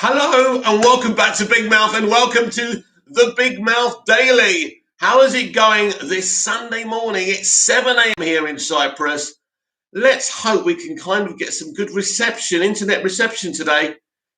Hello and welcome back to Big Mouth and welcome to the Big Mouth Daily. How is it going this Sunday morning? It's 7 a.m. here in Cyprus. Let's hope we can kind of get some good reception, internet reception today,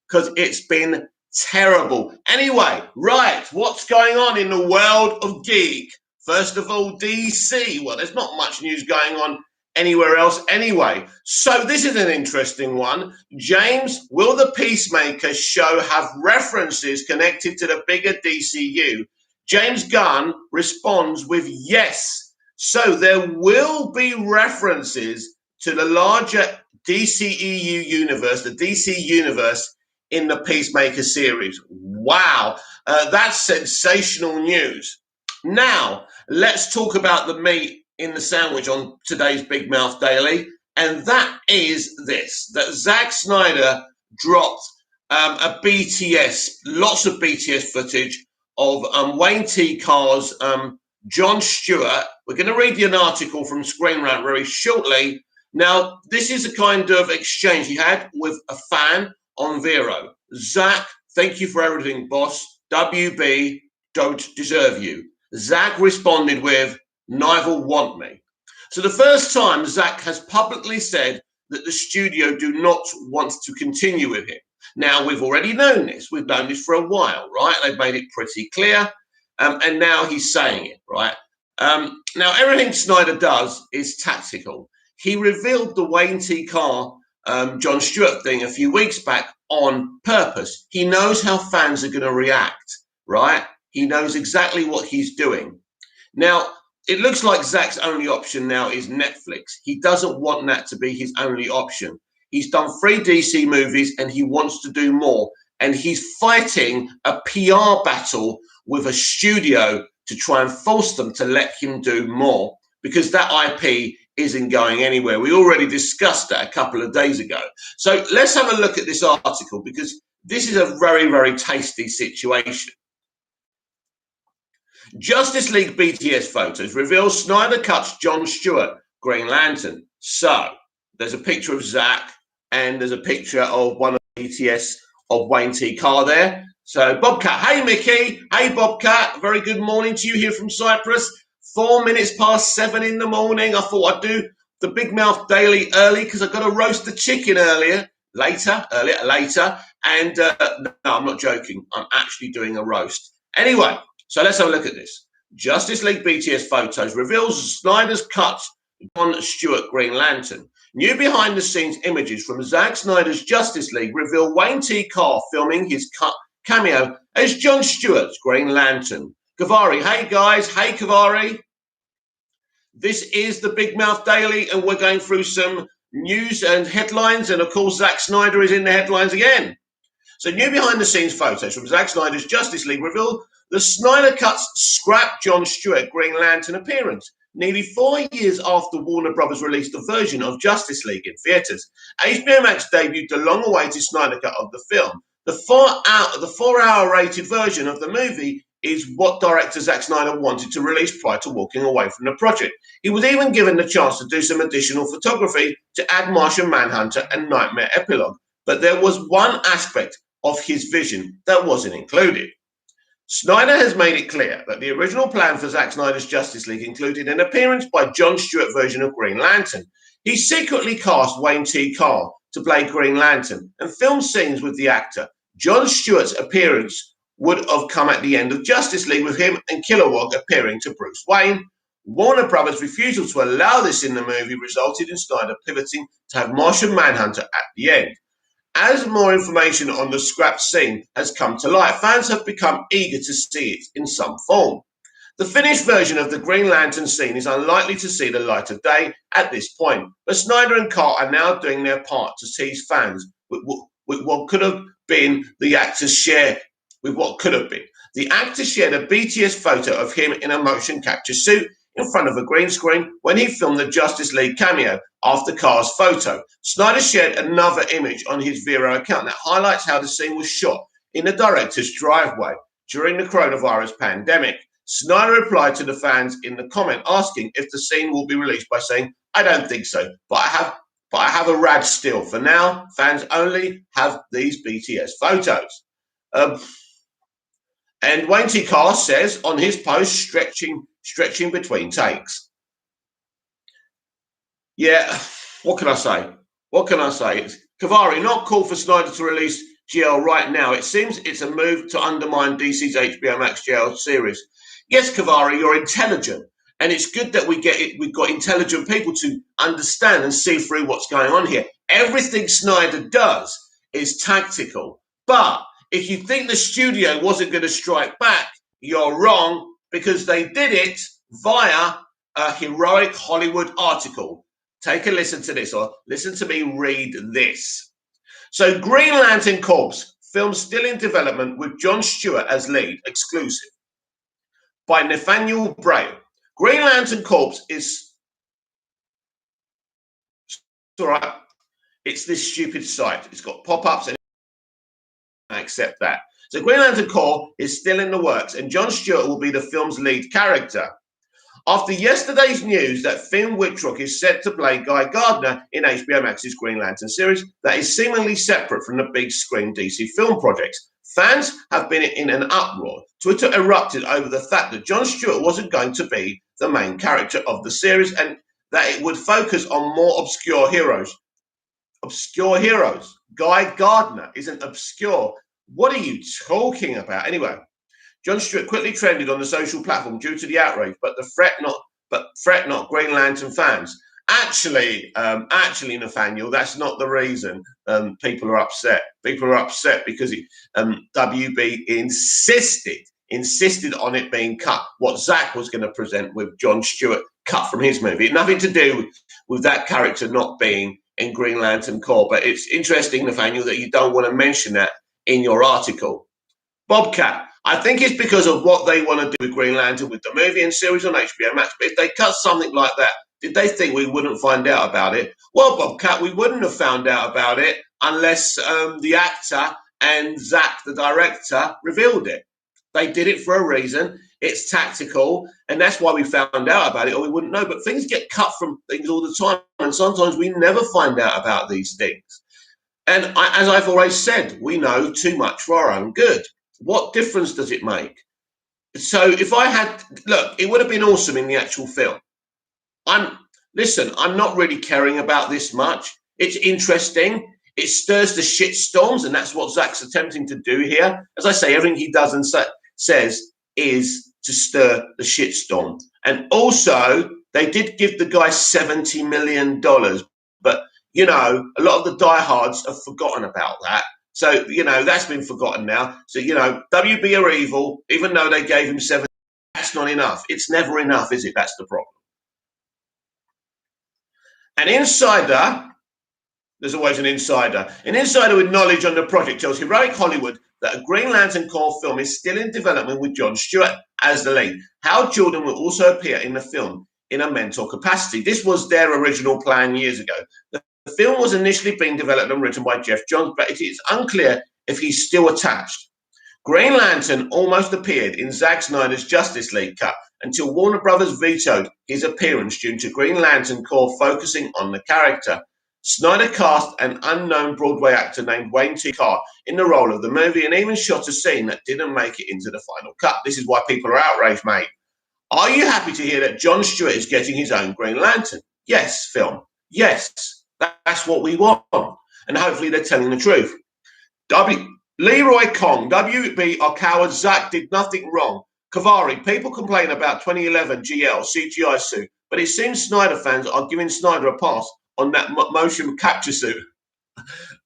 because it's been terrible. Anyway, right, what's going on in the world of geek? First of all, DC. Well, there's not much news going on anywhere else anyway. So this is an interesting one. James, will the Peacemaker show have references connected to the bigger DCU? James Gunn responds with yes. So there will be references to the larger DCEU universe, the DC universe in the Peacemaker series. Wow, that's sensational news. Now, let's talk about the meat in the sandwich on today's Big Mouth Daily, and that is this, that Zack Snyder dropped a BTS, lots of BTS footage of Wayne T. Carr's Jon Stewart. We're going to read you an article from Screen Rant very shortly. Now, this is a kind of exchange he had with a fan on Vero. Zack, thank you for everything, boss. WB, don't deserve you. Zack responded with, neither want me. So the first time Zack has publicly said that the studio do not want to continue with him. Now, we've already known this. We've known this for a while, right? They've made it pretty clear. And now he's saying it, right? Now, everything Snyder does is tactical. He revealed the Wayne T. Carr, Jon Stewart thing a few weeks back on purpose. He knows how fans are going to react, right? He knows exactly what he's doing. Now, it looks like Zack's only option now is Netflix. He doesn't want that to be his only option. He's done 3 DC movies and he wants to do more. And he's fighting a PR battle with a studio to try and force them to let him do more, because that IP isn't going anywhere. We already discussed that a couple of days ago. So let's have a look at this article, because this is a very, very tasty situation. Justice League BTS photos reveal Snyder cuts Jon Stewart Green Lantern. So there's a picture of Zack and there's a picture of one of the BTS of Wayne T. Carr there. So Bobcat, hey Mickey, hey Bobcat, very good morning to you here from Cyprus. 4 minutes past 7 in the morning. I thought I'd do the Big Mouth Daily early because I've got to roast the chicken later. And no, I'm not joking. I'm actually doing a roast. Anyway, so let's have a look at this. Justice League BTS photos reveals Snyder's cut Jon Stewart Green Lantern. New behind-the-scenes images from Zack Snyder's Justice League reveal Wayne T. Carr filming his cameo as Jon Stewart's Green Lantern. Kavari, hey guys, hey Kavari. This is the Big Mouth Daily, and we're going through some news and headlines, and of course Zack Snyder is in the headlines again. So new behind-the-scenes photos from Zack Snyder's Justice League reveal the Snyder Cut's scrap Jon Stewart Green Lantern appearance, nearly 4 years after Warner Brothers released a version of Justice League in theatres. HBO Max debuted the long-awaited Snyder Cut of the film. The 4-hour rated version of the movie is what director Zack Snyder wanted to release prior to walking away from the project. He was even given the chance to do some additional photography to add Martian Manhunter and Nightmare Epilogue, but there was one aspect of his vision that wasn't included. Snyder has made it clear that the original plan for Zack Snyder's Justice League included an appearance by Jon Stewart version of Green Lantern. He secretly cast Wayne T. Carr to play Green Lantern and filmed scenes with the actor. Jon Stewart's appearance would have come at the end of Justice League, with him and Kilowog appearing to Bruce Wayne. Warner Brothers' refusal to allow this in the movie resulted in Snyder pivoting to have Martian Manhunter at the end. As more information on the scrapped scene has come to light, fans have become eager to see it in some form. The finished version of the Green Lantern scene is unlikely to see the light of day at this point, but Snyder and Carr are now doing their part to tease fans with what could have been the actor's share. The actor shared a BTS photo of him in a motion capture suit in front of a green screen when he filmed the Justice League cameo after Carr's photo. Snyder shared another image on his Vero account that highlights how the scene was shot in the director's driveway during the coronavirus pandemic. Snyder replied to the fans in the comment asking if the scene will be released by saying, "I don't think so, but I have but I have a rad still. For now, fans only have these BTS photos. And Wayne T. Carr says on his post, stretching between takes. Yeah, what can I say? What can I say? Kavari, not cool for Snyder to release GL right now. It seems it's a move to undermine DC's HBO Max GL series. Yes, Kavari, you're intelligent. And it's good that we've got intelligent people to understand and see through what's going on here. Everything Snyder does is tactical. But if you think the studio wasn't going to strike back, you're wrong, because they did it via a heroic Hollywood article. Take a listen to this, or listen to me read this. So Green Lantern Corps, film still in development with Jon Stewart as lead, exclusive. By Nathaniel Braille. Green Lantern Corps is... all right. It's this stupid site. It's got pop-ups and I accept that. So Green Lantern Corps is still in the works, and Jon Stewart will be the film's lead character. After yesterday's news that Finn Wittrock is set to play Guy Gardner in HBO Max's Green Lantern series that is seemingly separate from the big screen DC film projects, fans have been in an uproar. Twitter erupted over the fact that Jon Stewart wasn't going to be the main character of the series and that it would focus on more obscure heroes. Obscure heroes. Guy Gardner isn't obscure. What are you talking about? Anyway, Jon Stewart quickly trended on the social platform due to the outrage, but fret not Green Lantern fans. Actually, Nathaniel, that's not the reason people are upset. People are upset because WB insisted on it being cut. What Zach was going to present with Jon Stewart cut from his movie. It had nothing to do with that character not being in Green Lantern Corps. But it's interesting, Nathaniel, that you don't want to mention that in your article. Bobcat, I think it's because of what they want to do with Green Lantern with the movie and series on HBO Max. But if they cut something like that, did they think we wouldn't find out about it? Well, Bobcat, we wouldn't have found out about it unless the actor and Zach, the director, revealed it. They did it for a reason. It's tactical, and that's why we found out about it, or we wouldn't know. But things get cut from things all the time, and sometimes we never find out about these things. And as I've always said, we know too much for our own good. What difference does it make? So if I had, look, it would have been awesome in the actual film. I'm not really caring about this much. It's interesting. It stirs the shitstorms, and that's what Zach's attempting to do here. As I say, everything he does and says is to stir the shitstorm. And also, they did give the guy $70 million, but, you know, a lot of the diehards have forgotten about that. So, you know, that's been forgotten now. So, you know, WB are evil, even though they gave him 7. That's not enough. It's never enough, is it? That's the problem. An insider, there's always an insider. An insider with knowledge on the project tells Heroic Hollywood that a Green Lantern Corps film is still in development with Jon Stewart as the lead. Hal Jordan will also appear in the film in a mentor capacity. This was their original plan years ago. The film was initially being developed and written by Jeff Johns, but it is unclear if he's still attached. Green Lantern almost appeared in Zack Snyder's Justice League cut until Warner Brothers vetoed his appearance due to Green Lantern Corps focusing on the character. Snyder cast an unknown Broadway actor named Wayne T. Carr in the role of the movie and even shot a scene that didn't make it into the final cut. This is why people are outraged, mate. Are you happy to hear that Jon Stewart is getting his own Green Lantern? Yes, film. Yes. That's what we want. And hopefully they're telling the truth. Leroy Kong, WB are cowards. Zach did nothing wrong. Kavari, people complain about 2011 GL CGI suit, but it seems Snyder fans are giving Snyder a pass on that motion capture suit.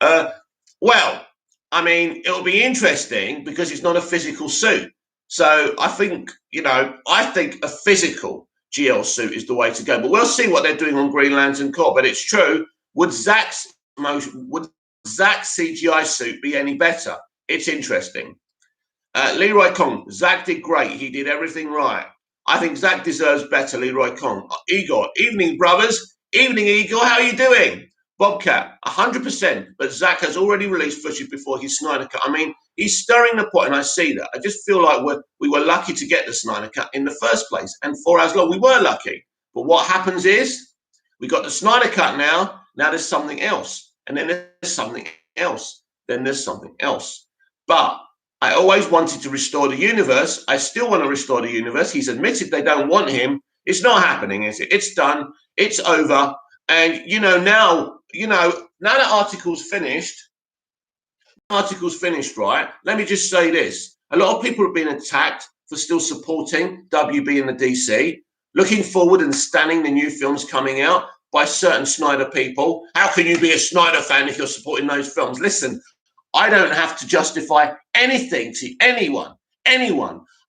Well, I mean, it'll be interesting because it's not a physical suit. So I think, you know, a physical GL suit is the way to go. But we'll see what they're doing on Green Lantern Corps. But it's true. Would Zach's CGI suit be any better? It's interesting. Leroy Kong, Zach did great. He did everything right. I think Zach deserves better, Leroy Kong. Igor, evening, brothers. Evening, Igor. How are you doing? Bobcat, 100%. But Zach has already released footage before his Snyder cut. I mean, he's stirring the pot, and I see that. I just feel like we were lucky to get the Snyder cut in the first place. And 4 hours long, we were lucky. But what happens is we got the Snyder cut now. Now there's something else, and then there's something else, then there's something else. But I always wanted to restore the universe. I still want to restore the universe. He's admitted they don't want him. It's not happening, is it? It's done. It's over. And now that article's finished, right? Let me just say this. A lot of people have been attacked for still supporting WB and the DC, looking forward and standing the new films coming out by certain Snyder people. How can you be a Snyder fan if you're supporting those films? Listen, I don't have to justify anything to anyone.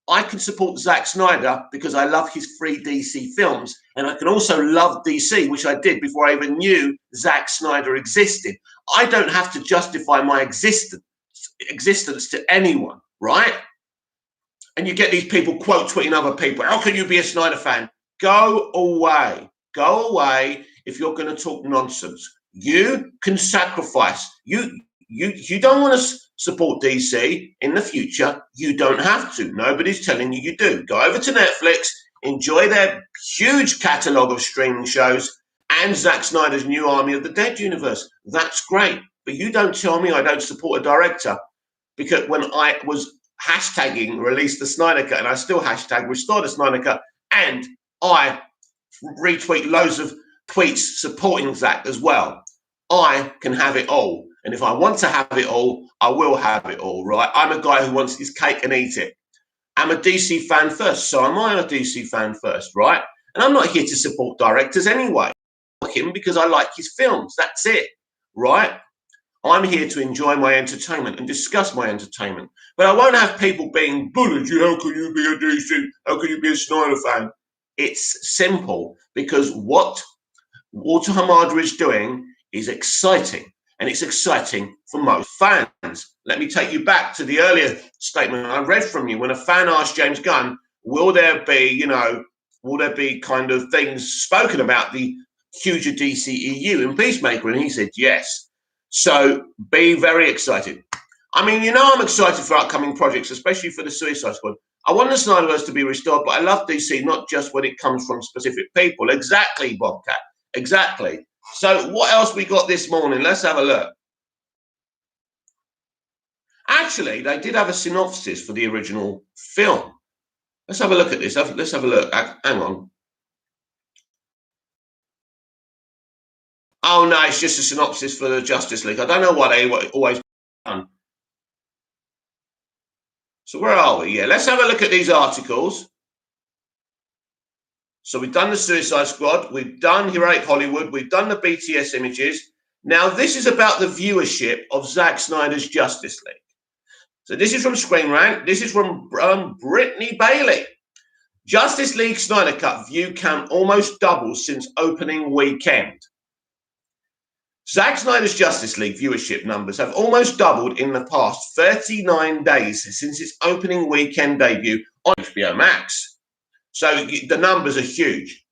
I can support Zack Snyder because I love his free DC films, and I can also love DC, which I did before I even knew Zack Snyder existed. I don't have to justify my existence to anyone, right? And you get these people quote tweeting other people. How can you be a Snyder fan? Go away. Go away if you're going to talk nonsense. You can sacrifice. You don't want to support DC in the future. You don't have to. Nobody's telling you you do. Go over to Netflix, enjoy their huge catalogue of streaming shows and Zack Snyder's new Army of the Dead universe. That's great. But you don't tell me I don't support a director, because when I was hashtagging release the Snyder Cut, and I still hashtag restore the Snyder Cut, and I retweet loads of tweets supporting Zack as well, I can have it all. And if I want to have it all, I will have it all, right? I'm a guy who wants his cake and eat it. I'm a DC fan first, so am I a DC fan first, right? And I'm not here to support directors anyway. I like him because I like his films. That's it, right? I'm here to enjoy my entertainment and discuss my entertainment. But I won't have people being bullied. How can you be a DC? How can you be a Snyder fan? It's simple, because what Walter Hamada is doing is exciting. And it's exciting for most fans. Let me take you back to the earlier statement I read from you when a fan asked James Gunn, will there be kind of things spoken about the future DCEU in Peacemaker? And he said yes. So be very excited. I mean, I'm excited for upcoming projects, especially for the Suicide Squad. I want the Snyderverse to be restored, but I love DC not just when it comes from specific people. Exactly, Bobcat. Exactly. So what else we got this morning? Let's have a look. Actually, they did have a synopsis for the original film. Let's have a look at this. Let's have a look. Hang on. Oh, no, it's just a synopsis for the Justice League. I don't know why they always done. So where are we? Yeah, let's have a look at these articles. So we've done the Suicide Squad, we've done Heroic Hollywood, we've done the BTS images. Now this is about the viewership of Zack Snyder's Justice League. So this is from Screen Rant. This is from Brittany Bailey. Justice League Snyder Cut view count almost doubles since opening weekend. Zack Snyder's Justice League viewership numbers have almost doubled in the past 39 days since its opening weekend debut on HBO Max. So the numbers are huge.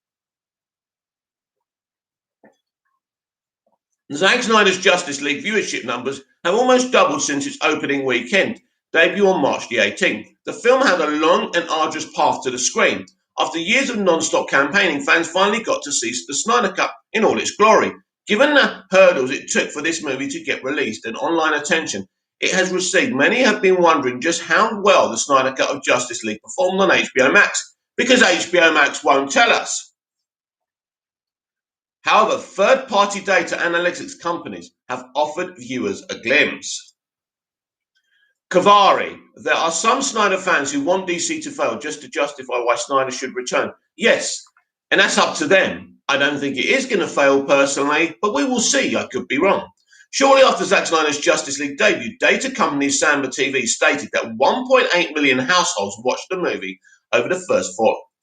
Zack Snyder's Justice League viewership numbers have almost doubled since its opening weekend, debut on March the 18th. The film had a long and arduous path to the screen. After years of non-stop campaigning, fans finally got to see the Snyder Cut in all its glory. Given the hurdles it took for this movie to get released and online attention it has received, many have been wondering just how well the Snyder Cut of Justice League performed on HBO Max, because HBO Max won't tell us. However, third-party data analytics companies have offered viewers a glimpse. Kavari, there are some Snyder fans who want DC to fail just to justify why Snyder should return. Yes, and that's up to them. I don't think it is going to fail personally, but we will see. I could be wrong. Shortly after Zack Snyder's Justice League debut, data company Samba TV stated that 1.8 million households watched the movie over the first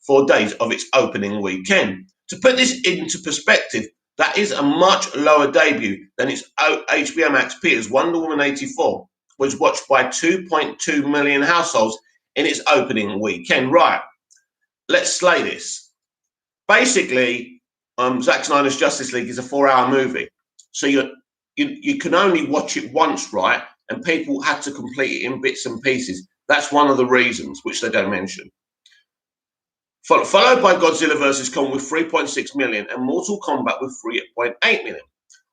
four days of its opening weekend. To put this into perspective, that is a much lower debut than its HBO Max peers. Wonder Woman 84 was watched by 2.2 million households in its opening weekend. Right, let's slay this. Basically, Zack Snyder's Justice League is a 4-hour movie, so you can only watch it once, right? And people had to complete it in bits and pieces. That's one of the reasons, which they don't mention. Followed by Godzilla vs. Kong with 3.6 million and Mortal Kombat with 3.8 million.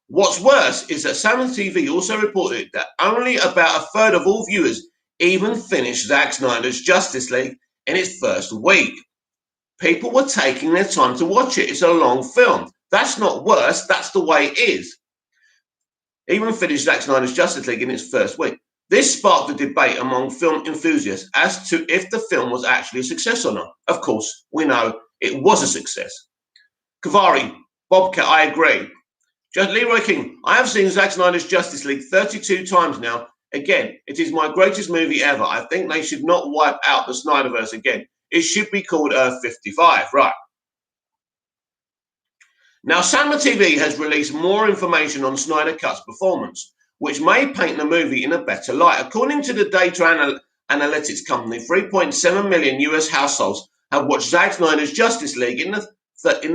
What's worse is that Salmon TV also reported that only about a third of all viewers even finished Zack Snyder's Justice League in its first week. People were taking their time to watch it. It's a long film. That's not worse. That's the way it is. Even finished Zack Snyder's Justice League in its first week. This sparked a debate among film enthusiasts as to if the film was actually a success or not. Of course, we know it was a success. Kavari, Bobcat, I agree. Just Leroy King, I have seen Zack Snyder's Justice League 32 times now. Again, it is my greatest movie ever. I think they should not wipe out the Snyderverse again. It should be called Earth 55, right? Now, Salmon TV has released more information on Snyder Cut's performance, which may paint the movie in a better light. According to the data analytics company, 3.7 million US households have watched Zack Snyder's Justice League in the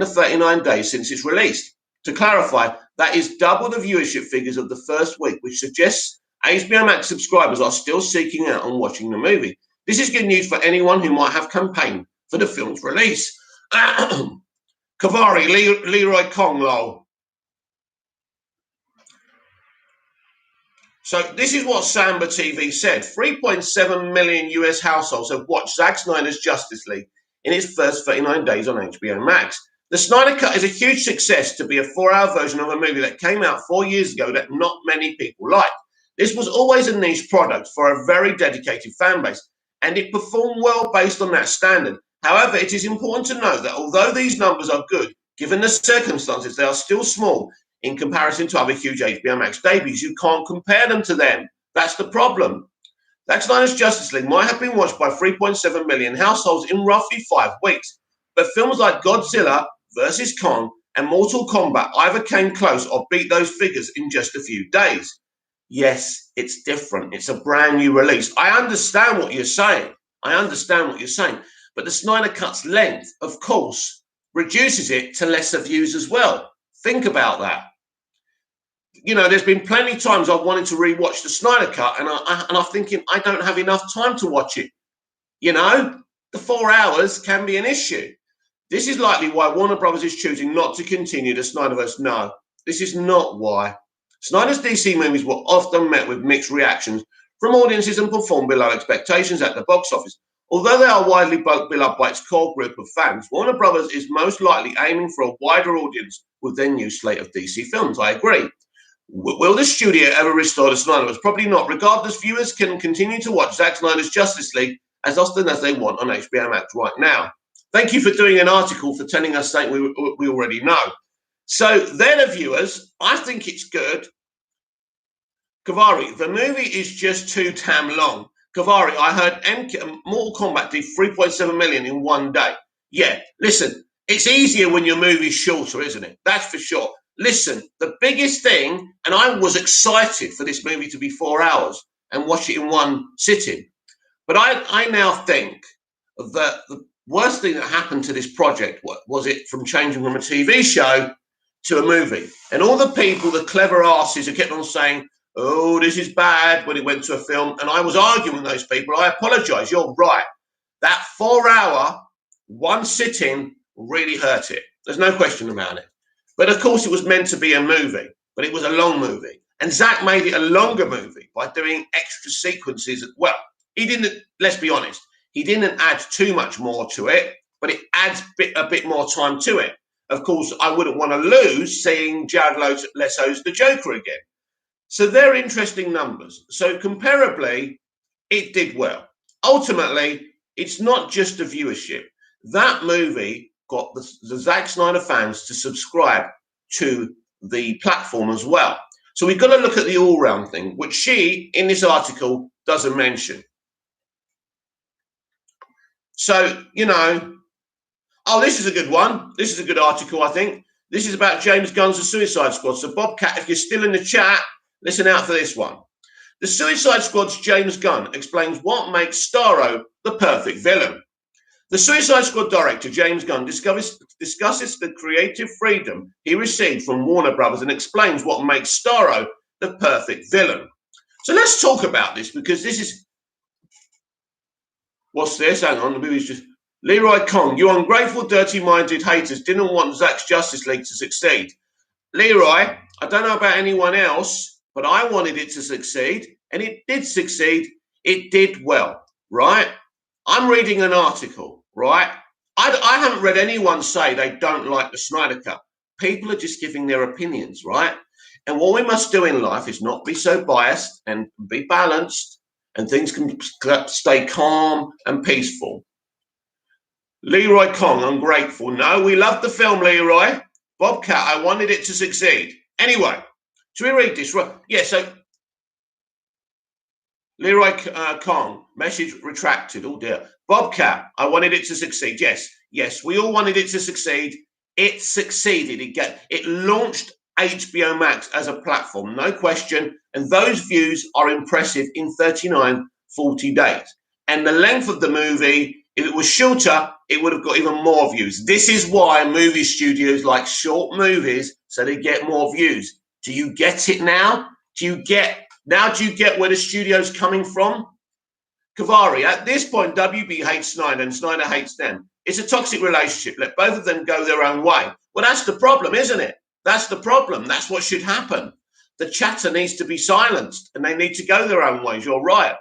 39 days since its release. To clarify, that is double the viewership figures of the first week, which suggests HBO Max subscribers are still seeking out and watching the movie. This is good news for anyone who might have campaigned for the film's release. Kavari, Leroy Kong, lol. So this is what Samba TV said. 3.7 million US households have watched Zack Snyder's Justice League in its first 39 days on HBO Max. The Snyder Cut is a huge success to be a 4-hour version of a movie that came out 4 years ago that not many people liked. This was always a niche product for a very dedicated fan base, and it performed well based on that standard. However, it is important to note that although these numbers are good, given the circumstances, they are still small in comparison to other huge HBO Max debuts. You can't compare them to them. That's the problem. Zack Snyder's Justice League might have been watched by 3.7 million households in roughly 5 weeks, but films like Godzilla vs. Kong and Mortal Kombat either came close or beat those figures in just a few days. Yes, it's different. It's a brand new release. I understand what you're saying. But the Snyder Cut's length, of course, reduces it to lesser views as well. Think about that. You know, there's been plenty of times I've wanted to rewatch the Snyder Cut, and I'm thinking I don't have enough time to watch it. You know, the 4 hours can be an issue. This is likely why Warner Brothers is choosing not to continue the Snyderverse. No, this is not why. Snyder's DC movies were often met with mixed reactions from audiences and performed below expectations at the box office. Although they are widely beloved by its core group of fans, Warner Brothers is most likely aiming for a wider audience with their new slate of DC films. I agree. Will the studio ever restore the Snyderverse? Probably not. Regardless, viewers can continue to watch Zack Snyder's Justice League as often as they want on HBO Max right now. Thank you for doing an article for telling us something we already know. So they're the viewers. I think it's good. Kavari, the movie is just too damn long. Kavari, I heard Mortal Kombat did 3.7 million in 1 day. Yeah, listen, it's easier when your movie's shorter, isn't it? That's for sure. Listen, the biggest thing, and I was excited for this movie to be 4 hours and watch it in one sitting. But I now think that the worst thing that happened to this project was it from changing from a TV show to a movie. And all the people, the clever asses who kept on saying, oh, this is bad when it went to a film. And I was arguing with those people. I apologize. You're right. That 4 hour, one sitting really hurt it. There's no question about it. But of course, it was meant to be a movie, but it was a long movie. And Zack made it a longer movie by doing extra sequences. Well, he didn't, let's be honest, he didn't add too much more to it, but it adds a bit more time to it. Of course, I wouldn't want to lose seeing Jared Leto's The Joker again. So they're interesting numbers. So comparably, it did well. Ultimately, it's not just the viewership. That movie got the Zack Snyder fans to subscribe to the platform as well. So we've got to look at the all-round thing, which she, in this article, doesn't mention. So, you know, oh, this is a good one. This is a good article, I think. This is about James Gunn's The Suicide Squad. So, Bobcat, if you're still in the chat, listen out for this one. The Suicide Squad's James Gunn explains what makes Starro the perfect villain. The Suicide Squad director, James Gunn, discusses the creative freedom he received from Warner Brothers and explains what makes Starro the perfect villain. So let's talk about this, because this is... What's this? Hang on, the movie's just... Leroy Kong, you ungrateful, dirty-minded haters didn't want Zack's Justice League to succeed. Leroy, I don't know about anyone else, but I wanted it to succeed, and it did succeed. It did well, right? I'm reading an article, right? I haven't read anyone say they don't like the Snyder Cut. People are just giving their opinions, right? And what we must do in life is not be so biased and be balanced, and things can stay calm and peaceful. Leroy Kong, ungrateful. No, we loved the film, Leroy. Bobcat, I wanted it to succeed. Anyway, should we read this? Yeah, so Leroy Kong, message retracted. Oh dear. Bobcat, I wanted it to succeed. Yes, we all wanted it to succeed. It succeeded. It launched HBO Max as a platform, no question. And those views are impressive in 39, 40 days. And the length of the movie, if it was shorter, it would have got even more views. This is why movie studios like short movies, so they get more views. Do you get it now? Do you get where the studio's coming from? Kavari, at this point, WB hates Snyder and Snyder hates them. It's a toxic relationship. Let both of them go their own way. Well, that's the problem, isn't it? That's the problem. That's what should happen. The chatter needs to be silenced and they need to go their own ways. You're right.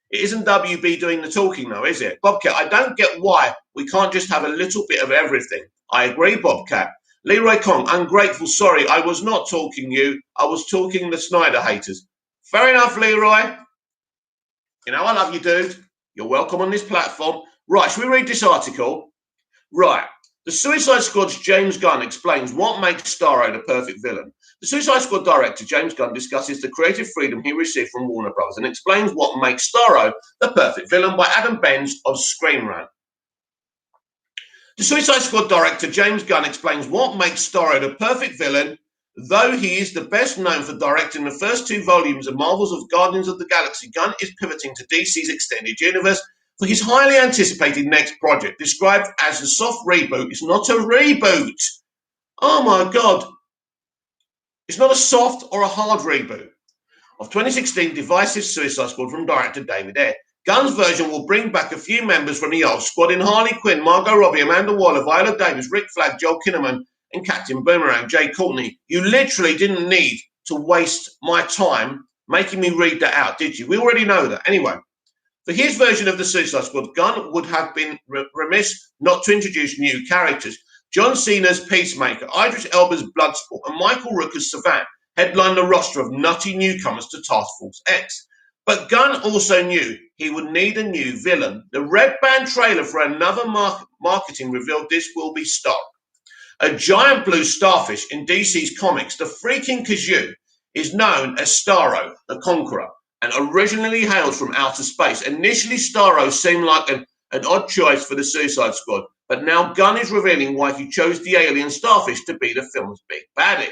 It isn't WB doing the talking, though, is it? Bobcat, I don't get why we can't just have a little bit of everything. I agree, Bobcat. Leroy Kong, ungrateful, sorry, I was not talking you. I was talking the Snyder haters. Fair enough, Leroy. You know, I love you, dude. You're welcome on this platform. Right, should we read this article? Right. The Suicide Squad's James Gunn explains what makes Starro the perfect villain. The Suicide Squad director, James Gunn, discusses the creative freedom he received from Warner Bros. And explains what makes Starro the perfect villain by Adam Benz of Screen Rant. The Suicide Squad director, James Gunn, explains what makes Starro the perfect villain. Though he is the best known for directing the first 2 volumes of Marvel's of Guardians of the Galaxy, Gunn is pivoting to DC's Extended Universe for his highly anticipated next project, described as a soft reboot. It's not a reboot. Oh my God. It's not a soft or a hard reboot of 2016 divisive Suicide Squad from director David Ayer. Gunn's version will bring back a few members from the old squad in Harley Quinn, Margot Robbie, Amanda Waller, Viola Davis, Rick Flag, Joel Kinnaman, and Captain Boomerang, Jay Courtney. You literally didn't need to waste my time making me read that out, did you? We already know that. Anyway, for his version of the Suicide Squad, Gunn would have been remiss not to introduce new characters. John Cena's Peacemaker, Idris Elba's Bloodsport, and Michael Rooker's Savant headlined the roster of nutty newcomers to Task Force X. But Gunn also knew he would need a new villain. The Red Band trailer for another marketing revealed this will be stock. A giant blue starfish in DC's comics, the freaking Kazoo, is known as Starro, the Conqueror, and originally hailed from outer space. Initially, Starro seemed like an odd choice for the Suicide Squad, but now Gunn is revealing why he chose the alien starfish to be the film's big baddie.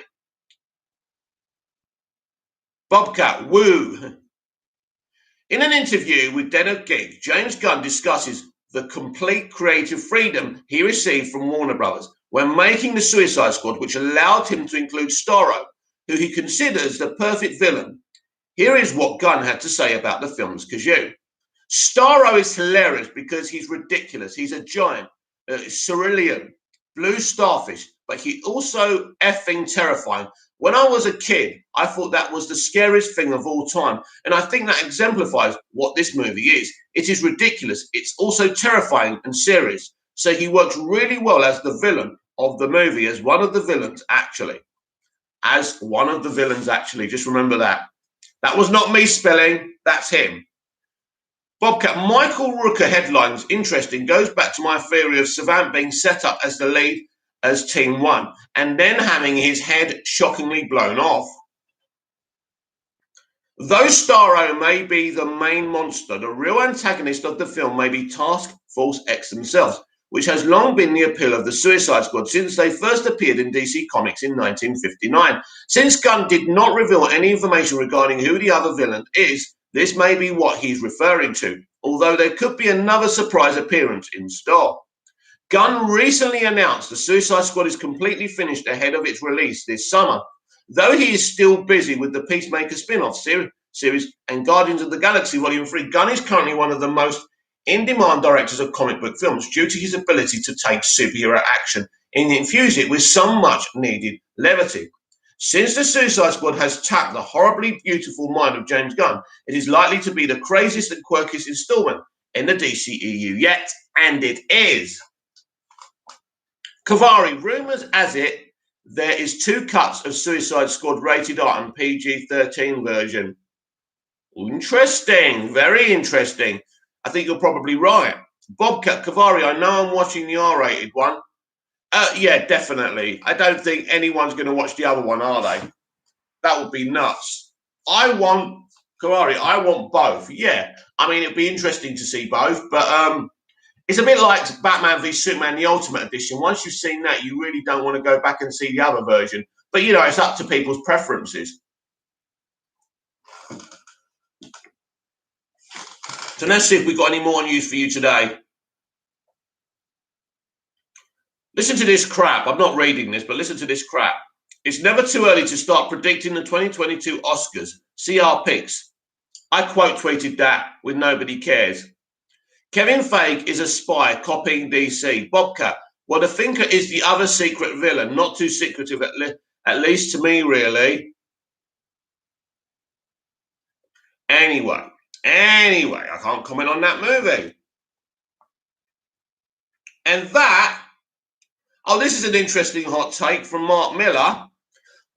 Bobcat, woo! In an interview with Den of Geek, James Gunn discusses the complete creative freedom he received from Warner Bros. When making the Suicide Squad, which allowed him to include Starro, who he considers the perfect villain. Here is what Gunn had to say about the film's Kazoo. Starro is hilarious because he's ridiculous. He's a giant, cerulean, blue starfish, but he also effing terrifying. When I was a kid, I thought that was the scariest thing of all time. And I think that exemplifies what this movie is. It is ridiculous. It's also terrifying and serious. So he works really well as the villain of the movie, as one of the villains, actually. As one of the villains, actually. Just remember that. That was not me spelling. That's him. Bobcat, Michael Rooker headlines, interesting, goes back to my theory of Savant being set up as the lead as Team 1 and then having his head shockingly blown off. Though Starro may be the main monster, the real antagonist of the film may be Task Force X themselves, which has long been the appeal of the Suicide Squad since they first appeared in DC Comics in 1959. Since Gunn did not reveal any information regarding who the other villain is, this may be what he's referring to, although there could be another surprise appearance in store. Gunn recently announced the Suicide Squad is completely finished ahead of its release this summer. Though he is still busy with the Peacemaker spin-off series and Guardians of the Galaxy Volume 3, Gunn is currently one of the most in-demand directors of comic book films due to his ability to take superhero action and infuse it with some much-needed levity. Since the Suicide Squad has tapped the horribly beautiful mind of James Gunn, it is likely to be the craziest and quirkiest installment in the DCEU yet, and it is. Kavari, rumours as it there is 2 cuts of Suicide Squad rated R and PG-13 version. Interesting, very interesting. I think you're probably right. Bobcat Kavari, I know I'm watching the R-rated one. Yeah, definitely. I don't think anyone's going to watch the other one, are they? That would be nuts. I want both. Yeah, I mean, it'd be interesting to see both, but it's a bit like Batman v Superman, the Ultimate Edition. Once you've seen that, you really don't want to go back and see the other version. But, you know, it's up to people's preferences. So let's see if we've got any more news for you today. Listen to this crap. I'm not reading this, but listen to this crap. It's never too early to start predicting the 2022 Oscars. See our picks. I quote tweeted that with Nobody Cares. Kevin Feige is a spy copying DC. Bobcat, well, the Thinker is the other secret villain. Not too secretive, at least to me, really. Anyway, I can't comment on that movie. And that, this is an interesting hot take from Mark Miller.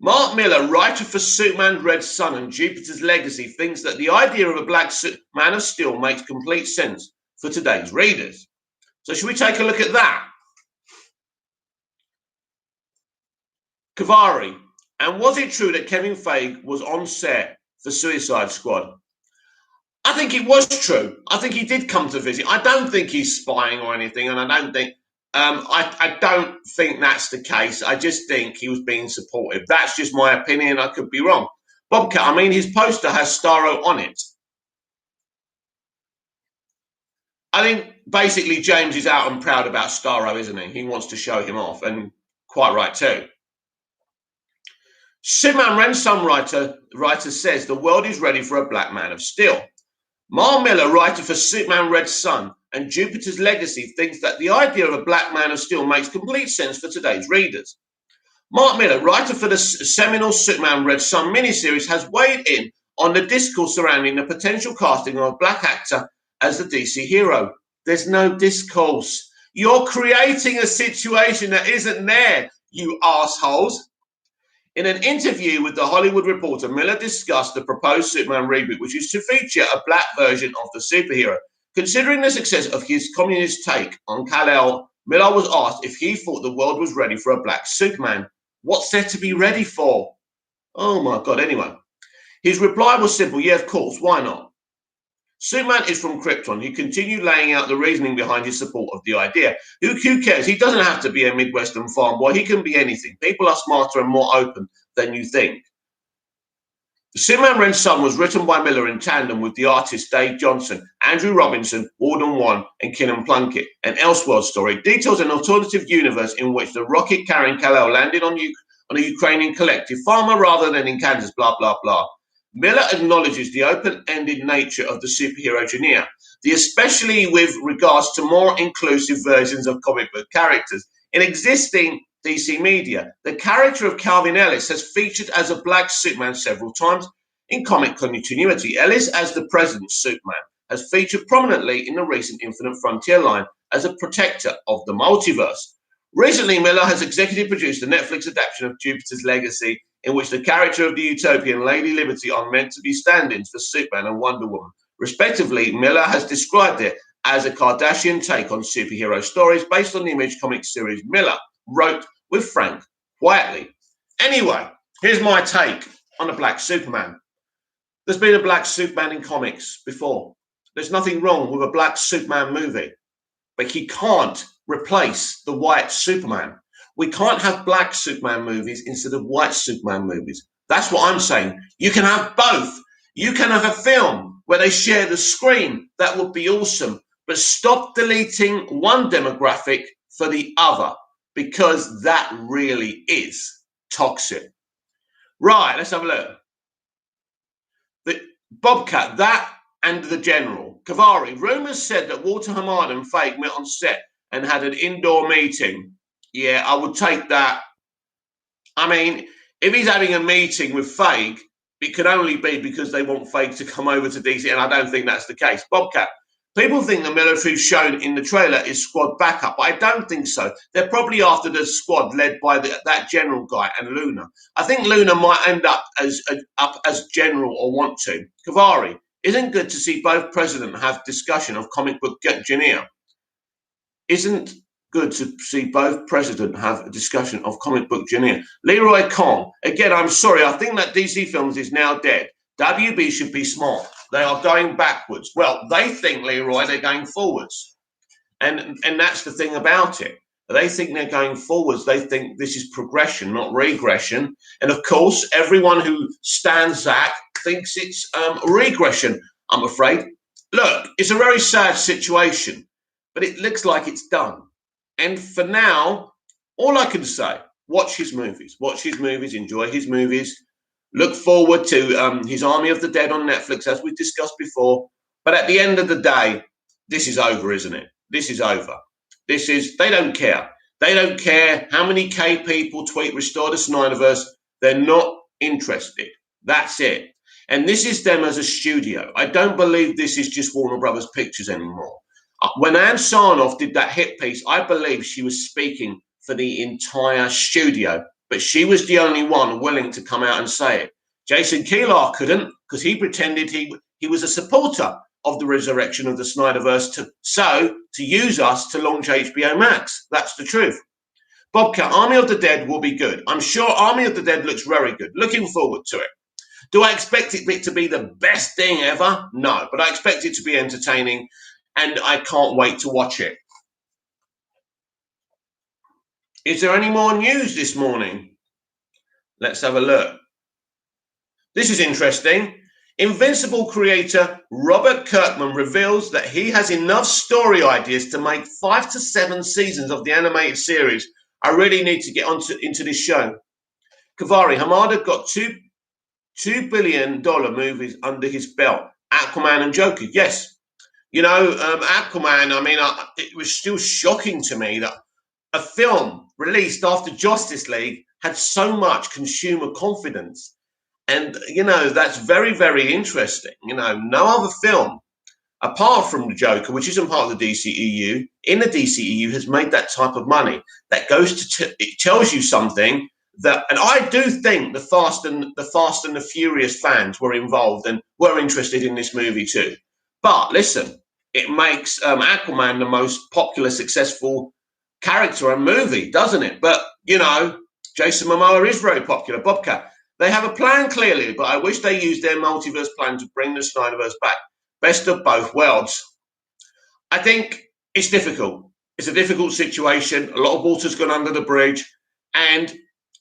Mark Miller, writer for Superman Red Son and Jupiter's Legacy, thinks that the idea of a black Man of Steel makes complete sense for today's readers. So should we take a look at that? Kavari, and was it true that Kevin Feige was on set for Suicide Squad? I think it was true. I think he did come to visit. I don't think he's spying or anything, and I don't think I don't think that's the case. I just think he was being supportive. That's just my opinion. I could be wrong. Bobcat, I mean, his poster has Starro on it. I think basically James is out and proud about Starro, isn't he? He wants to show him off, and quite right too. Superman Red Son writer says the world is ready for a black Man of Steel. Mark Miller, writer for Superman Red Son and Jupiter's Legacy, thinks that the idea of a black Man of Steel makes complete sense for today's readers. Mark Miller, writer for the seminal Superman Red Son miniseries, has weighed in on the discourse surrounding the potential casting of a black actor as the DC hero. There's no discourse. You're creating a situation that isn't there, you assholes. In an interview with The Hollywood Reporter, Miller discussed the proposed Superman reboot, which is to feature a black version of the superhero. Considering the success of his communist take on Kal-El, Miller was asked if he thought the world was ready for a black Superman. What's there to be ready for? Oh my God, anyway. His reply was simple, yeah, of course, why not? Superman is from Krypton. He continued laying out the reasoning behind his support of the idea. Who cares? He doesn't have to be a Midwestern farm boy. He can be anything. People are smarter and more open than you think. Superman Red Son was written by Miller in tandem with the artists Dave Johnson, Andrew Robinson, Warden One, and Kinnan Plunkett. An Elseworld story details an alternative universe in which the rocket carrying Kal-El landed on a Ukrainian collective farmer rather than in Kansas, blah, blah, blah. Miller acknowledges the open-ended nature of the superhero genre, especially with regards to more inclusive versions of comic book characters. In existing DC media, the character of Calvin Ellis has featured as a black Superman several times in comic continuity. Ellis, as the President's Superman, has featured prominently in the recent Infinite Frontier line as a protector of the multiverse. Recently, Miller has executive produced the Netflix adaptation of Jupiter's Legacy, in which the character of the Utopian Lady Liberty are meant to be stand-ins for Superman and Wonder Woman. Respectively, Miller has described it as a Kardashian take on superhero stories based on the Image comic series Miller wrote with Frank Whiteley. Anyway, here's my take on a black Superman. There's been a black Superman in comics before. There's nothing wrong with a black Superman movie, but he can't replace the white Superman. We can't have black Superman movies instead of white Superman movies. That's what I'm saying. You can have both. You can have a film where they share the screen. That would be awesome. But stop deleting one demographic for the other, because that really is toxic. Right, let's have a look. The Bobcat, that and the General. Kavari, rumours said that Walter Hamada and Feige met on set and had an indoor meeting. Yeah, I would take that. I mean, if he's having a meeting with Feige, it could only be because they want Feige to come over to DC, and I don't think that's the case. Bobcat, people think the military shown in the trailer is squad backup, but I don't think so. They're probably after the squad led by that general guy and Luna. I think Luna might end up as general or want to. Kavari, isn't good to see both presidents have discussion of comic book genre. Isn't good to see both presidents have a discussion of comic book genre. Leroy Kong, again, I'm sorry, I think that DC Films is now dead. WB should be smart. They are going backwards. Well, they think, Leroy, they're going forwards. And that's the thing about it. They think they're going forwards. They think this is progression, not regression. And of course, everyone who stands Zach thinks it's regression, I'm afraid. Look, it's a very sad situation, but it looks like it's done. And for now, all I can say, watch his movies, enjoy his movies, look forward to his Army of the Dead on Netflix, as we discussed before. But at the end of the day, this is over, isn't it? This is over. They don't care. They don't care how many K people tweet Restore the Snyderverse. They're not interested. That's it. And this is them as a studio. I don't believe this is just Warner Brothers Pictures anymore. When Ann Sarnoff did that hit piece, I believe she was speaking for the entire studio, but she was the only one willing to come out and say it. Jason Kilar couldn't, because he pretended he was a supporter of the resurrection of the Snyderverse to use us to launch HBO Max. That's the truth. Bobcat, Army of the Dead will be good. I'm sure Army of the Dead looks very good. Looking forward to it. Do I expect it to be the best thing ever? No, but I expect it to be entertaining, and I can't wait to watch it. Is there any more news this morning? Let's have a look. This is interesting. Invincible creator Robert Kirkman reveals that he has enough story ideas to make 5 to 7 seasons of the animated series. I really need to get into this show. Kavari, Hamada got $2 billion movies under his belt. Aquaman and Joker, yes. You know, Aquaman, I mean, it was still shocking to me that a film released after Justice League had so much consumer confidence. And, you know, that's very, very interesting. You know, no other film, apart from the Joker, which isn't part of the DCEU, in the DCEU has made that type of money. That goes to, it tells you something that, and I do think the Fast and the Furious fans were involved and were interested in this movie too. But listen, it makes Aquaman the most popular, successful character and movie, doesn't it? But, you know, Jason Momoa is very popular. Bobcat, they have a plan clearly, but I wish they used their multiverse plan to bring the Snyderverse back. Best of both worlds. I think it's difficult. It's a difficult situation. A lot of water's gone under the bridge. And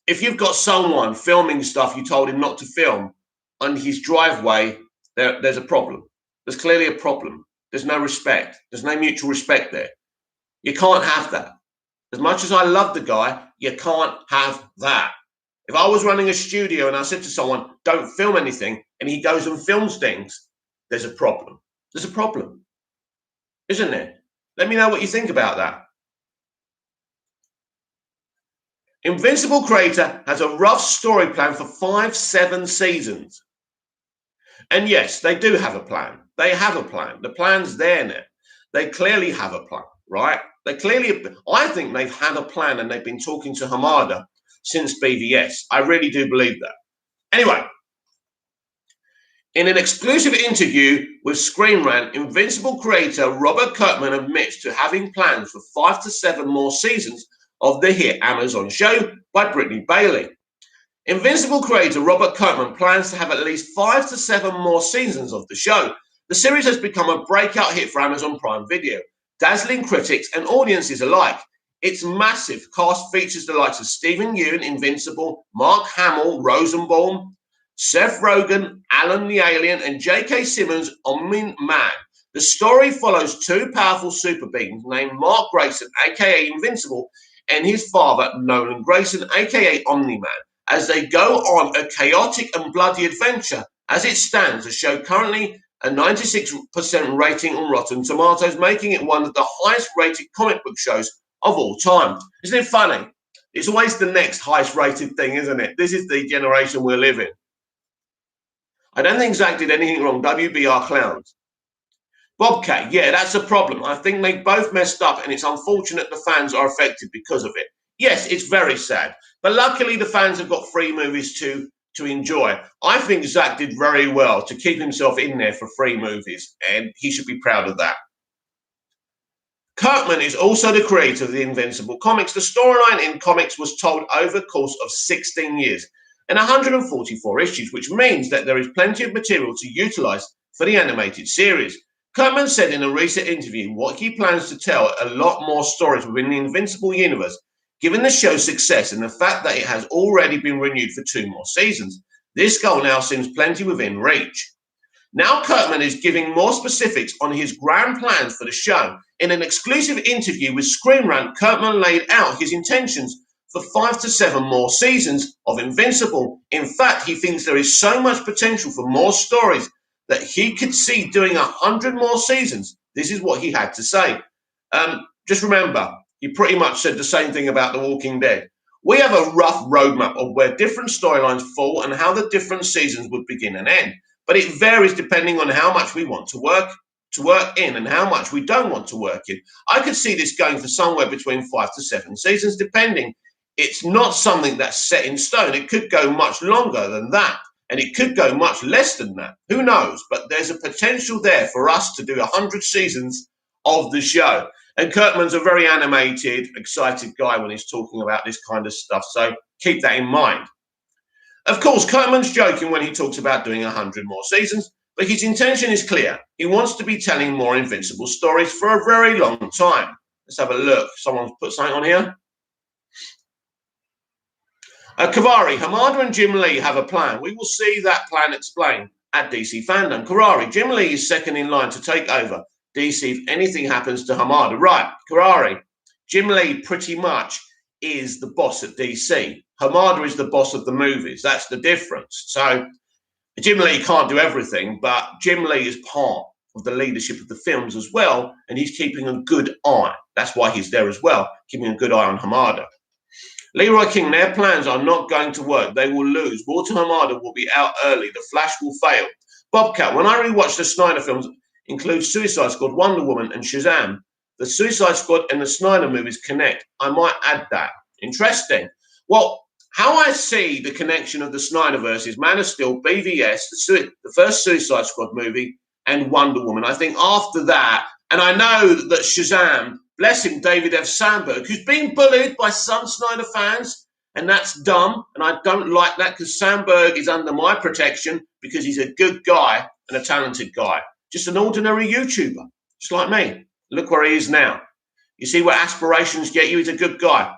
if you've got someone filming stuff you told him not to film on his driveway, there's a problem. There's clearly a problem. There's no respect. There's no mutual respect there. You can't have that. As much as I love the guy, you can't have that. If I was running a studio and I said to someone, don't film anything, and he goes and films things, there's a problem. There's a problem, isn't there? Let me know what you think about that. Invincible creator has a rough story plan for 5-7 seasons. And yes, they do have a plan. They have a plan. The plan's there now. They clearly have a plan, right? I think they've had a plan and they've been talking to Hamada since BVS. I really do believe that. Anyway, in an exclusive interview with Screen Rant, Invincible creator Robert Kirkman admits to having plans for 5 to 7 more seasons of the hit Amazon show by Brittany Bailey. Invincible creator Robert Kirkman plans to have at least 5 to 7 more seasons of the show. The series has become a breakout hit for Amazon Prime Video, dazzling critics and audiences alike. Its massive cast features the likes of Stephen Yeun, Invincible, Mark Hamill, Rosenbaum, Seth Rogen, Alan the Alien, and J.K. Simmons, Omni-Man. The story follows 2 powerful super beings named Mark Grayson, a.k.a. Invincible, and his father, Nolan Grayson, a.k.a. Omni-Man, as they go on a chaotic and bloody adventure. As it stands, the show currently a 96% rating on Rotten Tomatoes, making it one of the highest rated comic book shows of all time. Isn't it funny? It's always the next highest rated thing, isn't it? This is the generation we're living. I don't think Zack did anything wrong. WBR clowns. Bobcat, yeah, that's a problem. I think they both messed up, and it's unfortunate the fans are affected because of it. Yes, it's very sad. But luckily the fans have got free movies to enjoy. I think Zack did very well to keep himself in there for free movies, and he should be proud of that. Kirkman is also the creator of the Invincible comics. The storyline in comics was told over the course of 16 years and 144 issues, which means that there is plenty of material to utilize for the animated series. Kirkman said in a recent interview what he plans to tell a lot more stories within the Invincible universe, given the show's success and the fact that it has already been renewed for 2 more seasons. This goal now seems plenty within reach. Now Kirkman is giving more specifics on his grand plans for the show. In an exclusive interview with Screen Rant, Kirkman laid out his intentions for 5 to 7 more seasons of Invincible. In fact, he thinks there is so much potential for more stories that he could see doing 100 more seasons. This is what he had to say. Just remember, he pretty much said the same thing about The Walking Dead. We have a rough roadmap of where different storylines fall and how the different seasons would begin and end. But it varies depending on how much we want to work in and how much we don't want to work in. I could see this going for somewhere between 5 to 7 seasons, depending. It's not something that's set in stone. It could go much longer than that, and it could go much less than that. Who knows? But there's a potential there for us to do 100 seasons of the show. And Kirkman's a very animated, excited guy when he's talking about this kind of stuff. So keep that in mind. Of course, Kirkman's joking when he talks about doing 100 more seasons, but his intention is clear. He wants to be telling more Invincible stories for a very long time. Let's have a look. Someone's put something on here. Kavari, Hamada and Jim Lee have a plan. We will see that plan explained at DC Fandom. Kavari, Jim Lee is second in line to take over DC if anything happens to Hamada. Right, Kavari, Jim Lee pretty much is the boss at DC. Hamada is the boss of the movies. That's the difference. So Jim Lee can't do everything, but Jim Lee is part of the leadership of the films as well, and he's keeping a good eye. That's why he's there as well, keeping a good eye on Hamada. Leroy King, their plans are not going to work. They will lose. Walter Hamada will be out early. The Flash will fail. Bobcat, when I rewatch the Snyder films, includes Suicide Squad, Wonder Woman, and Shazam. The Suicide Squad and the Snyder movies connect. I might add that. Interesting. Well, how I see the connection of the Snyderverse is Man of Steel, BVS, the first Suicide Squad movie, and Wonder Woman. I think after that, and I know that Shazam, bless him, David F. Sandberg, who's been bullied by some Snyder fans, and that's dumb, and I don't like that because Sandberg is under my protection because he's a good guy and a talented guy. Just an ordinary YouTuber, just like me. Look where he is now. You see where aspirations get you? He's a good guy.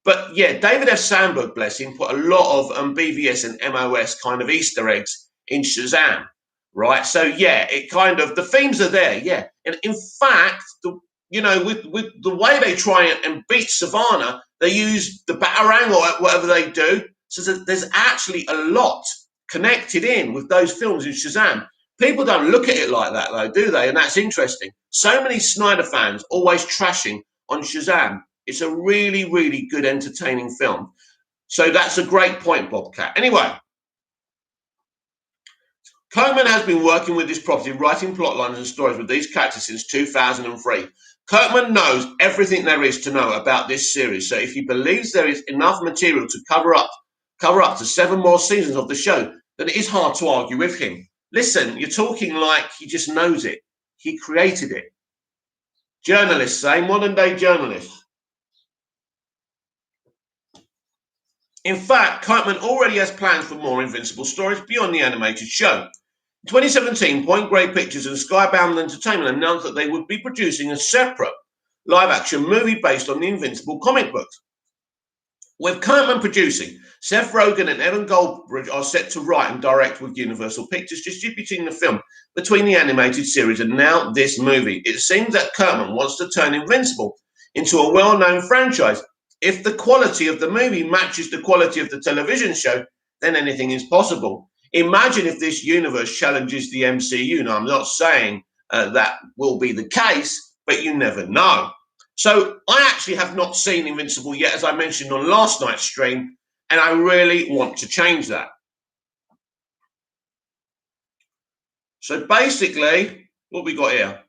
But yeah, David F. Sandberg, bless him, put a lot of BVS and MOS kind of Easter eggs in Shazam, right? So yeah, it kind of, the themes are there, yeah. And in fact, with the way they try and beat Savannah, they use the Batarang or whatever they do. So there's actually a lot connected in with those films in Shazam. People don't look at it like that, though, do they? And that's interesting. So many Snyder fans always trashing on Shazam. It's a really, really good, entertaining film. So that's a great point, Bobcat. Anyway, Kirkman has been working with this property, writing plot lines and stories with these characters since 2003. Kirkman knows everything there is to know about this series. So if he believes there is enough material to cover up to 7 more seasons of the show, then it is hard to argue with him. Listen, you're talking like he just knows it. He created it. Journalists, modern day journalists. In fact, Kirkman already has plans for more Invincible stories beyond the animated show. In 2017, Point Grey Pictures and Skybound Entertainment announced that they would be producing a separate live-action movie based on the Invincible comic books. With Kirkman producing, Seth Rogen and Evan Goldberg are set to write and direct with Universal Pictures distributing the film between the animated series and now this movie. It seems that Kirkman wants to turn Invincible into a well-known franchise. If the quality of the movie matches the quality of the television show, then anything is possible. Imagine if this universe challenges the MCU. Now, I'm not saying that will be the case, but you never know. So I actually have not seen Invincible yet, as I mentioned on last night's stream, and I really want to change that. So basically, what we got here.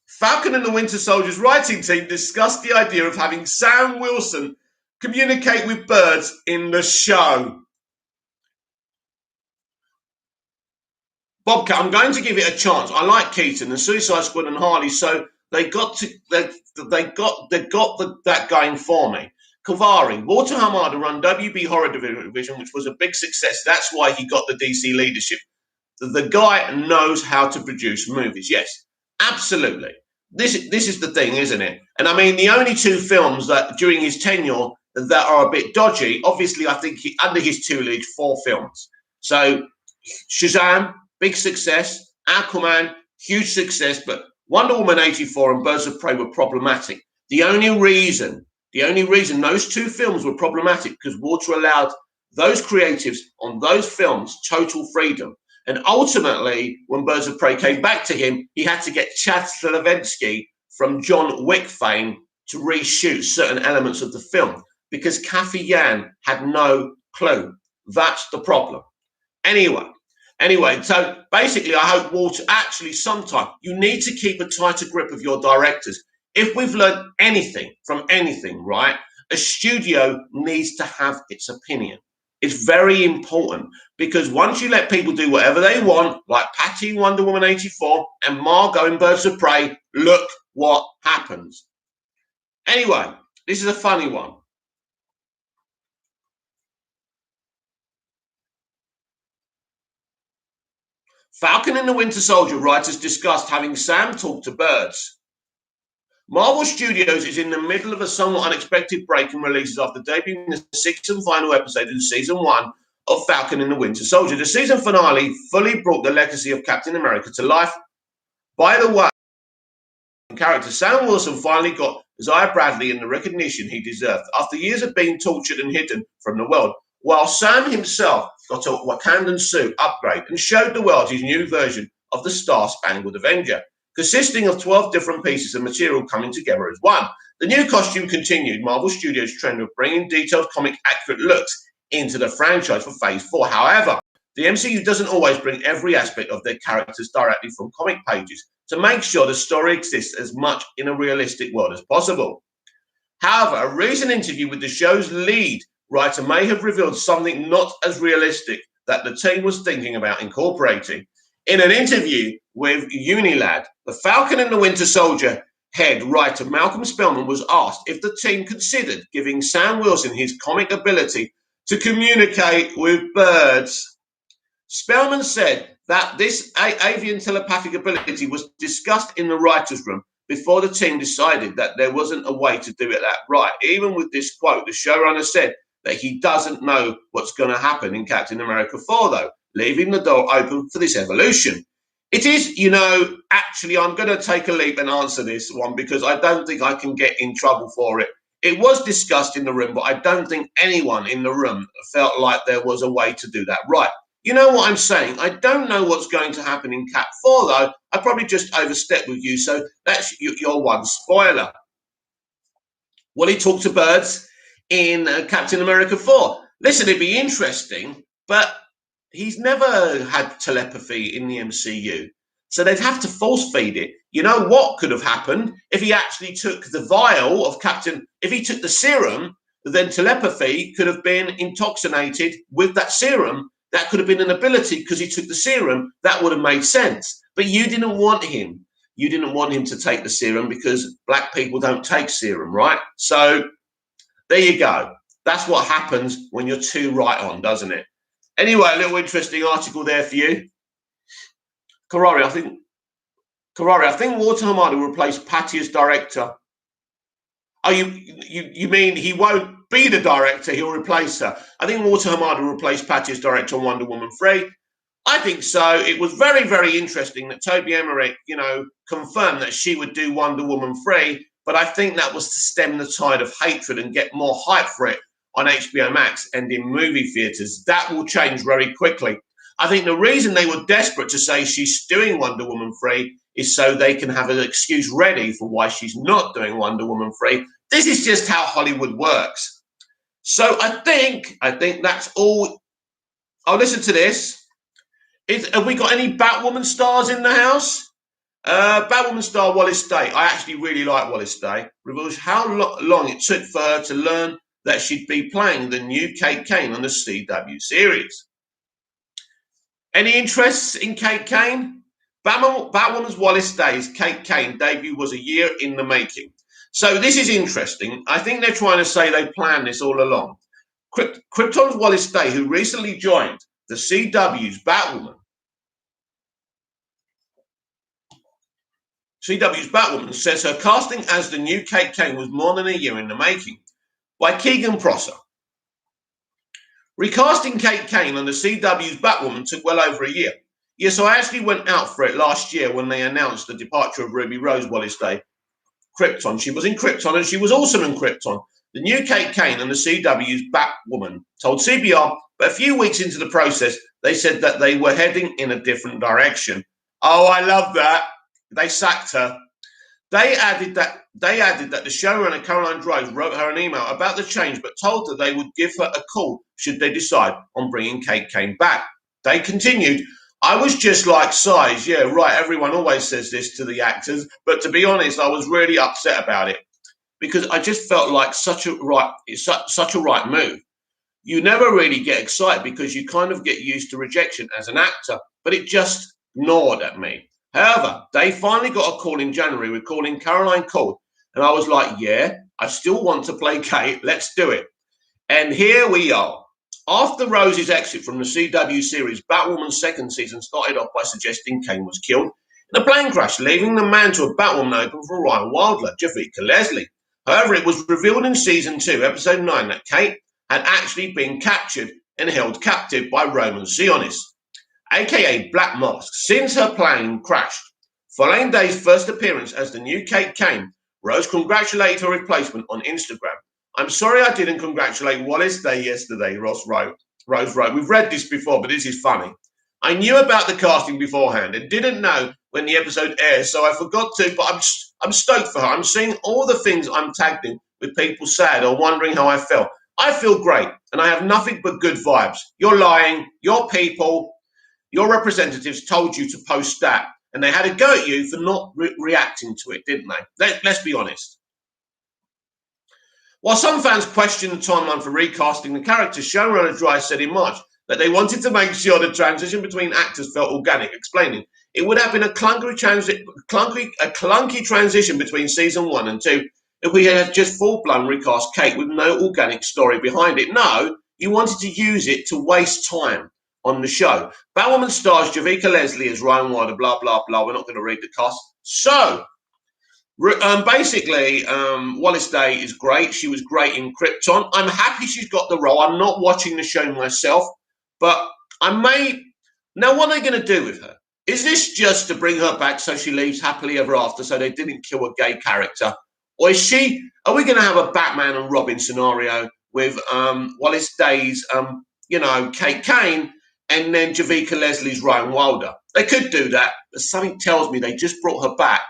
Falcon and the Winter Soldier's writing team discussed the idea of having Sam Wilson communicate with birds in the show. Bobcat, I'm going to give it a chance. I like Keaton and Suicide Squad and Harley, so they got that going for me. Kavari, Walter Hamada run WB Horror Division, which was a big success. That's why he got the DC leadership. The guy knows how to produce movies. Yes, absolutely. This is the thing, isn't it? And I mean, the only two films that during his tenure that are a bit dodgy, obviously, I think under his tutelage, 4 films. So Shazam, big success. Aquaman, huge success. But Wonder Woman 84 and Birds of Prey were problematic. The only reason those 2 films were problematic because Walter allowed those creatives on those films total freedom. And ultimately, when Birds of Prey came back to him, he had to get Chad Stahelski from John Wick fame to reshoot certain elements of the film because Kathy Yan had no clue. That's the problem. Anyway, so basically, I hope Walter actually sometime you need to keep a tighter grip of your directors. If we've learned anything from anything, right, a studio needs to have its opinion. It's very important because once you let people do whatever they want, like Patty in Wonder Woman 84 and Margot in Birds of Prey, look what happens. Anyway, this is a funny one. Falcon and the Winter Soldier writers discussed having Sam talk to birds. Marvel Studios is in the middle of a somewhat unexpected break in releases after debuting the 6th and final episode in Season 1 of Falcon and the Winter Soldier. The season finale fully brought the legacy of Captain America to life. By the way, character Sam Wilson finally got Isaiah Bradley and the recognition he deserved after years of being tortured and hidden from the world, while Sam himself got a Wakandan suit upgrade and showed the world his new version of the Star-Spangled Avenger, consisting of 12 different pieces of material coming together as one. The new costume continued Marvel Studios' trend of bringing detailed comic-accurate looks into the franchise for Phase 4. However, the MCU doesn't always bring every aspect of their characters directly from comic pages to make sure the story exists as much in a realistic world as possible. However, a recent interview with the show's lead writer may have revealed something not as realistic that the team was thinking about incorporating. In an interview with Unilad, the Falcon and the Winter Soldier head writer Malcolm Spellman was asked if the team considered giving Sam Wilson his comic ability to communicate with birds. Spellman said that this avian telepathic ability was discussed in the writer's room before the team decided that there wasn't a way to do it that right. Even with this quote, the showrunner said that he doesn't know what's going to happen in Captain America 4, though, leaving the door open for this evolution. It is, actually, I'm going to take a leap and answer this one because I don't think I can get in trouble for it. It was discussed in the room, but I don't think anyone in the room felt like there was a way to do that right. You know what I'm saying? I don't know what's going to happen in Cap 4, though. I probably just overstepped with you, so that's your one spoiler. Will he talk to birds in Captain America 4? Listen, it'd be interesting, but he's never had telepathy in the MCU, so they'd have to force feed it. You know what could have happened if he actually took the vial of if he took the serum, then telepathy could have been intoxicated with that serum. That could have been an ability because he took the serum. That would have made sense. But you didn't want him. You didn't want him to take the serum because black people don't take serum, right? So there you go. That's what happens when you're too right on, doesn't it? Anyway, a little interesting article there for you. Karari, I think Walter Hamada will replace Patty as director. Oh, you mean he won't be the director, he'll replace her. I think Walter Hamada will replace Patty as director on Wonder Woman 3. I think so. It was very, very interesting that Toby Emmerich, confirmed that she would do Wonder Woman 3, but I think that was to stem the tide of hatred and get more hype for it on HBO Max and in movie theaters. That will change very quickly. I think the reason they were desperate to say she's doing Wonder Woman 3 is so they can have an excuse ready for why she's not doing Wonder Woman 3. This is just how Hollywood works. So I think that's all. I'll listen to this. Have we got any Batwoman stars in the house? Batwoman star Wallace Day. I actually really like Wallace Day. Reveals how long it took for her to learn that she'd be playing the new Kate Kane on the CW series. Any interests in Kate Kane? Batwoman's Wallace Day's Kate Kane debut was a year in the making. So this is interesting. I think they're trying to say they planned this all along. Krypton's Wallace Day, who recently joined the CW's Batwoman, says her casting as the new Kate Kane was more than a year in the making. By Keegan Prosser. Recasting Kate Kane on the CW's Batwoman took well over a year. Yes, I actually went out for it last year when they announced the departure of Ruby Rose Wallace Day. Krypton. She was in Krypton and she was awesome in Krypton. The new Kate Kane and the CW's Batwoman told CBR, but a few weeks into the process, they said that they were heading in a different direction. Oh, I love that. They sacked her. They added that the showrunner Caroline Drive wrote her an email about the change, but told her they would give her a call should they decide on bringing Kate Kane back. They continued, I was just like size. Yeah, right. Everyone always says this to the actors, but to be honest, I was really upset about it because I just felt like such a right move. You never really get excited because you kind of get used to rejection as an actor, but it just gnawed at me. However, they finally got a call in January recalling Caroline called, and I was like, yeah, I still want to play Kate. Let's do it. And here we are. After Rose's exit from the CW series, Batwoman's second season started off by suggesting Kane was killed in a plane crash, leaving the mantle of Batwoman open for Ryan Wilder, Javika Leslie. However, it was revealed in season 2, episode 9, that Kate had actually been captured and held captive by Roman Sionis, aka Black Mask, since her plane crashed. Following Day's first appearance as the new Kate Kane, Rose congratulated her replacement on Instagram. I'm sorry I didn't congratulate Wallace Day yesterday, Rose wrote. We've read this before, but this is funny. I knew about the casting beforehand and didn't know when the episode airs, so I forgot to, but I'm stoked for her. I'm seeing all the things I'm tagged in with people sad or wondering how I felt. I feel great, and I have nothing but good vibes. You're lying. Your people, your representatives told you to post that, and they had a go at you for not reacting to it, didn't they? Let's be honest. While some fans questioned the timeline for recasting the character, showrunner Dry said in March that they wanted to make sure the transition between actors felt organic, explaining it would have been a clunky transition between season 1 and 2 if we had just full-blown recast Kate with no organic story behind it. No, you wanted to use it to waste time on the show. Batwoman stars Javika Leslie as Ryan Wilder, blah, blah, blah. We're not going to read the cast. So, basically, Wallace Day is great. She was great in Krypton. I'm happy she's got the role. I'm not watching the show myself, but I may. Now, what are they going to do with her? Is this just to bring her back so she leaves happily ever after, so they didn't kill a gay character? Or is she? Are we going to have a Batman and Robin scenario with Wallace Day's, Kate Kane, and then Javika Leslie's Ryan Wilder? They could do that, but something tells me they just brought her back,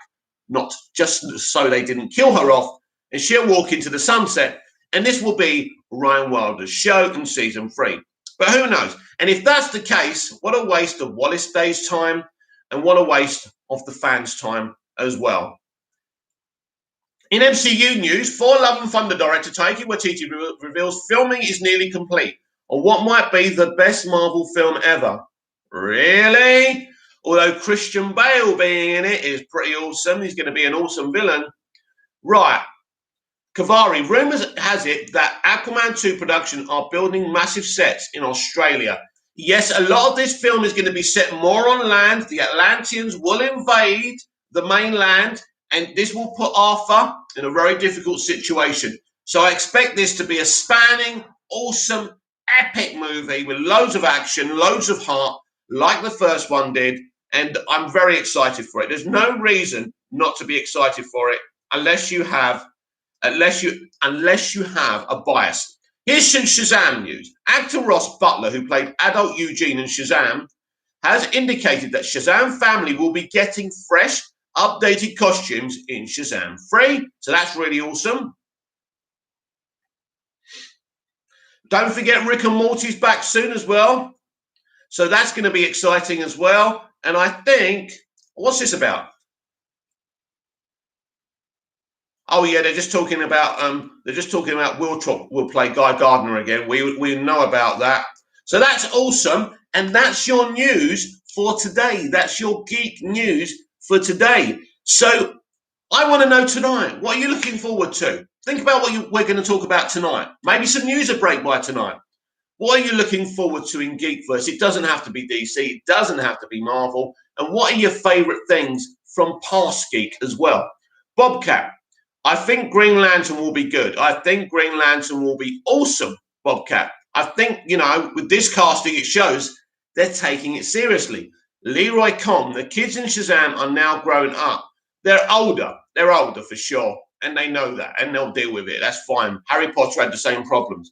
not just so they didn't kill her off, and she'll walk into the sunset, and this will be Ryan Wilder's show in season 3. But who knows? And if that's the case, what a waste of Wallace Day's time, and what a waste of the fans' time as well. In MCU news, Thor Love and Thunder director Taika Waititi reveals filming is nearly complete on what might be the best Marvel film ever. Really? Although Christian Bale being in it is pretty awesome. He's going to be an awesome villain. Right. Kavari, rumours has it that Aquaman 2 production are building massive sets in Australia. Yes, a lot of this film is going to be set more on land. The Atlanteans will invade the mainland, and this will put Arthur in a very difficult situation. So I expect this to be a spanning, awesome, epic movie with loads of action, loads of heart, like the first one did. And I'm very excited for it. There's no reason not to be excited for it unless you have a bias. Here's some Shazam news. Actor Ross Butler, who played adult Eugene in Shazam, has indicated that Shazam family will be getting fresh, updated costumes in Shazam 3. So that's really awesome. Don't forget Rick and Morty's back soon as well. So that's going to be exciting as well. And I think, what's this about? Oh yeah, they're just talking about we'll play Guy Gardner again. We know about that. So that's awesome. And that's your news for today. That's your geek news for today. So I want to know tonight, what are you looking forward to? Think about what we're going to talk about tonight. Maybe some news will break by tonight. What are you looking forward to in Geekverse? It doesn't have to be DC. It doesn't have to be Marvel. And what are your favorite things from past Geek as well? Bobcat, I think Green Lantern will be good. I think Green Lantern will be awesome, Bobcat. I think, with this casting, it shows they're taking it seriously. Leroy Cohn, the kids in Shazam are now grown up. They're older. They're older for sure. And they know that. And they'll deal with it. That's fine. Harry Potter had the same problems.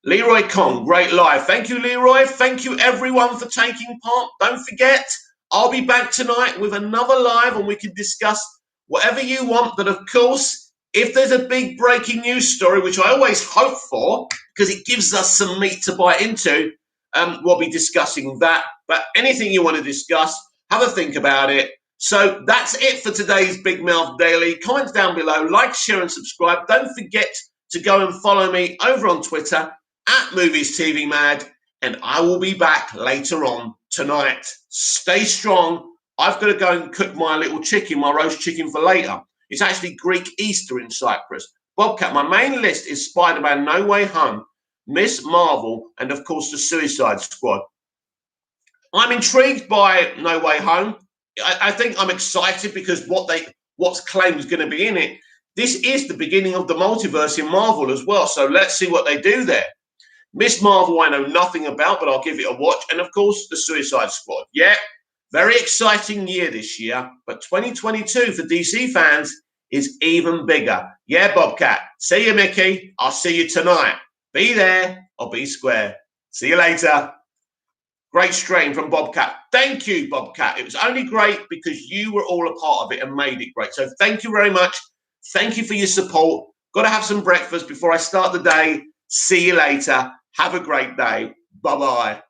Leroy Cohn, great live. Thank you, Leroy. Thank you, everyone, for taking part. Don't forget, I'll be back tonight with another live and we can discuss whatever you want. But, of course, if there's a big breaking news story, which I always hope for, because it gives us some meat to bite into, we'll be discussing that. But anything you want to discuss, have a think about it. So that's it for today's Big Mouth Daily. Comment down below, like, share, and subscribe. Don't forget to go and follow me over on Twitter at Movies TV Mad, and I will be back later on tonight. Stay strong. I've got to go and cook my little chicken, my roast chicken for later. It's actually Greek Easter in Cyprus. Bobcat, my main list is Spider-Man No Way Home, Miss Marvel, and of course the Suicide Squad. I'm intrigued by No Way Home. I think I'm excited because what's claimed is going to be in it. This is the beginning of the multiverse in Marvel as well, so let's see what they do there. Miss Marvel I know nothing about, but I'll give it a watch. And, of course, the Suicide Squad. Yeah, very exciting year this year. But 2022 for DC fans is even bigger. Yeah, Bobcat. See you, Mickey. I'll see you tonight. Be there or be square. See you later. Great strain from Bobcat. Thank you, Bobcat. It was only great because you were all a part of it and made it great. So thank you very much. Thank you for your support. Got to have some breakfast before I start the day. See you later. Have a great day. Bye-bye.